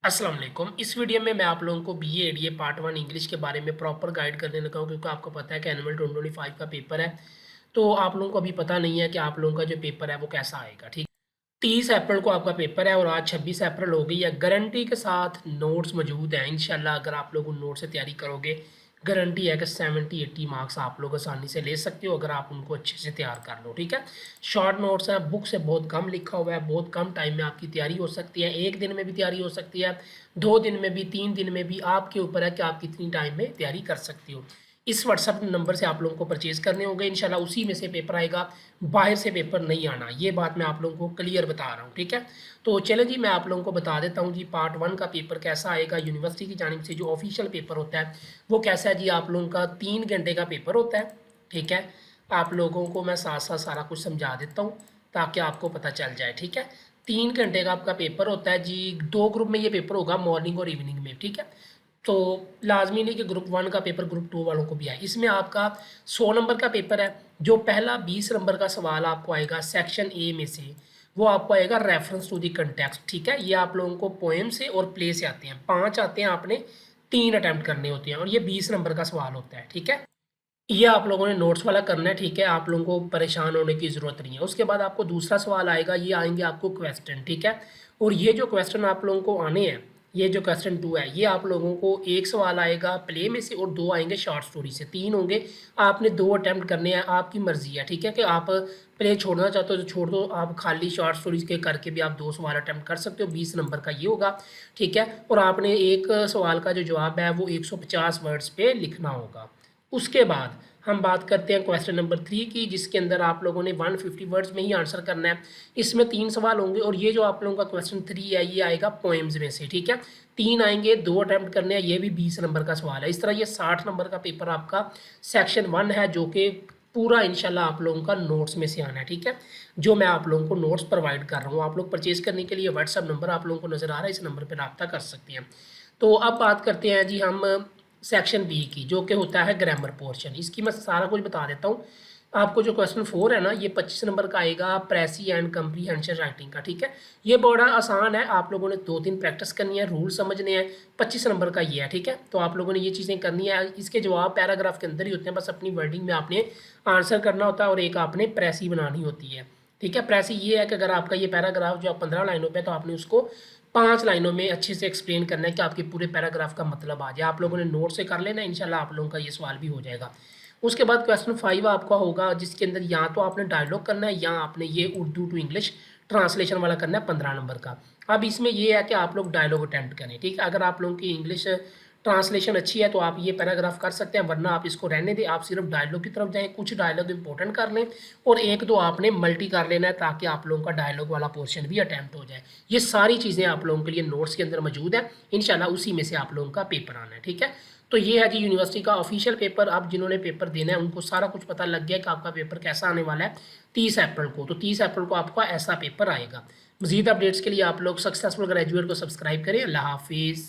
अस्सलाम वालेकुम। इस वीडियो में मैं आप लोगों को बीए एडीए पार्ट 1 इंग्लिश के बारे में प्रॉपर गाइड करने लगा हूँ, क्योंकि आपको पता है कि एनुअल 2025 का पेपर है। तो आप लोगों को अभी पता नहीं है कि आप लोगों का जो पेपर है वो कैसा आएगा, ठीक। 30 अप्रैल को आपका पेपर है और आज 26 अप्रैल हो गई है। गारंटी के साथ नोट्स मौजूद हैं। इंशाल्लाह अगर आप लोग उन नोट से तैयारी करोगे, गारंटी है कि 70-80 मार्क्स आप लोग आसानी से ले सकते हो अगर आप उनको अच्छे से तैयार कर लो, ठीक है। शॉर्ट नोट्स हैं, बुक से बहुत कम लिखा हुआ है, बहुत कम टाइम में आपकी तैयारी हो सकती है। एक दिन में भी तैयारी हो सकती है, 2 दिन में भी, 3 दिन में भी, आपके ऊपर है कि आप कितनी टाइम में तैयारी कर सकती हो। इस व्हाट्सअप नंबर से आप लोगों को परचेज़ करने होंगे, इंशाल्लाह उसी में से पेपर आएगा, बाहर से पेपर नहीं आना। ये बात मैं आप लोगों को क्लियर बता रहा हूँ, ठीक है। तो चलें जी, मैं आप लोगों को बता देता हूँ जी पार्ट 1 का पेपर कैसा आएगा। यूनिवर्सिटी की जानिब से जो ऑफिशियल पेपर होता है वो कैसा है जी। आप लोगों का 3 घंटे का पेपर होता है, ठीक है। आप लोगों को मैं साथ साथ सारा कुछ समझा देता हूँ ताकि आपको पता चल जाए, ठीक है। 3 घंटे का आपका पेपर होता है जी। 2 ग्रुप में ये पेपर होगा, मॉर्निंग और इवनिंग में, ठीक है। तो लाजमी नहीं कि ग्रुप 1 का पेपर ग्रुप 2 वालों को भी आए। इसमें आपका 100 नंबर का पेपर है। जो पहला 20 नंबर का सवाल आपको आएगा सेक्शन ए में से, वो आपको आएगा रेफरेंस टू द कंटेक्स्ट, ठीक है। ये आप लोगों को पोएम से और प्ले से आते हैं, 5 आते हैं, आपने 3 अटैम्प्ट करने होते हैं और ये 20 नंबर का सवाल होता है, ठीक है। ये आप लोगों ने नोट्स वाला करना है, ठीक है। आप लोगों को परेशान होने की ज़रूरत नहीं है। उसके बाद आपको दूसरा सवाल आएगा, ये आएंगे आपको क्वेश्चन, ठीक है। और ये जो क्वेश्चन आप लोगों को आने हैं, ये जो क्वेश्चन 2 है, ये आप लोगों को एक सवाल आएगा प्ले में से और 2 आएंगे शॉर्ट स्टोरी से, 3 होंगे। आपने 2 अटैम्प्ट करने हैं, आपकी मर्जी है, ठीक है। कि आप प्ले छोड़ना चाहते हो तो छोड़ दो, आप खाली शॉर्ट स्टोरीज के करके भी आप 2 सवाल अटैम्प्ट कर सकते हो। 20 नंबर का ये होगा, ठीक है। और आपने एक सवाल का जो जवाब है वो 150 वर्ड्स पे लिखना होगा। उसके बाद हम बात करते हैं क्वेश्चन नंबर 3 की, जिसके अंदर आप लोगों ने 150 वर्ड्स में ही आंसर करना है। इसमें 3 सवाल होंगे और ये जो आप लोगों का क्वेश्चन 3 है ये आएगा पोएम्स में से, ठीक है। 3 आएंगे, 2 अटैम्प्ट करने हैं, ये भी 20 नंबर का सवाल है। इस तरह ये 60 नंबर का पेपर आपका सेक्शन 1 है, जो कि पूरा इंशाल्लाह आप लोगों का नोट्स में से आना है, ठीक है। जो मैं आप लोगों को नोट्स प्रोवाइड कर रहा हूँ, आप लोग परचेज करने के लिए व्हाट्सअप नंबर आप लोगों को नज़र आ रहा है, इस नंबर पर रब्ता कर सकते हैं। तो अब बात करते हैं जी हम सेक्शन बी की, जो कि होता है ग्रामर पोर्शन। इसकी मैं सारा कुछ बता देता हूँ आपको। जो क्वेश्चन 4 है ना, ये 25 नंबर का आएगा, प्रेसी एंड कम्प्रीहेंशन राइटिंग का, ठीक है। ये बड़ा आसान है, आप लोगों ने 2 दिन प्रैक्टिस करनी है, रूल समझने हैं। 25 नंबर का ये है, ठीक है। तो आप लोगों ने ये चीज़ें करनी है। इसके जवाब पैराग्राफ के अंदर ही होते हैं, बस अपनी वर्डिंग में आपने आंसर करना होता है और एक आपने प्रेसी बनानी होती है, ठीक है। प्रेसी ये है कि अगर आपका ये पैराग्राफ जो 15 लाइनों पे, तो आपने उसको 5 लाइनों में अच्छे से एक्सप्लेन करना है कि आपके पूरे पैराग्राफ का मतलब आ जाए। आप लोगों ने नोट से कर लेना, इंशाल्लाह आप लोगों का ये सवाल भी हो जाएगा। उसके बाद क्वेश्चन 5 आपका होगा, जिसके अंदर या तो आपने डायलॉग करना है या आपने ये उर्दू टू इंग्लिश ट्रांसलेशन वाला करना है 15 नंबर का। अब इसमें ये है कि आप लोग डायलॉग अटैम्प्ट करें, ठीक है। अगर आप लोगों की इंग्लिश ट्रांसलेशन अच्छी है तो आप ये पैराग्राफ कर सकते हैं, वरना आप इसको रहने दें, आप सिर्फ डायलॉग की तरफ जाएं। कुछ डायलॉग इंपॉर्टेंट कर लें और 1-2 आपने मल्टी कर लेना है, ताकि आप लोगों का डायलॉग वाला पोर्शन भी अटैम्प्ट हो जाए। ये सारी चीज़ें आप लोगों के लिए नोट्स के अंदर मौजूद है, इंशाल्लाह उसी में से आप लोगों का पेपर आना है, ठीक है। तो ये है जी यूनिवर्सिटी का ऑफिशियल पेपर। अब जिन्होंने पेपर देना है उनको सारा कुछ पता लग गया कि आपका पेपर कैसा आने वाला है 30 अप्रैल को। तो 30 अप्रैल को आपका ऐसा पेपर आएगा। मज़ीद अपडेट्स के लिए आप लोग सक्सेसफुल ग्रेजुएट को सब्सक्राइब करें। अल्लाह हाफिज़।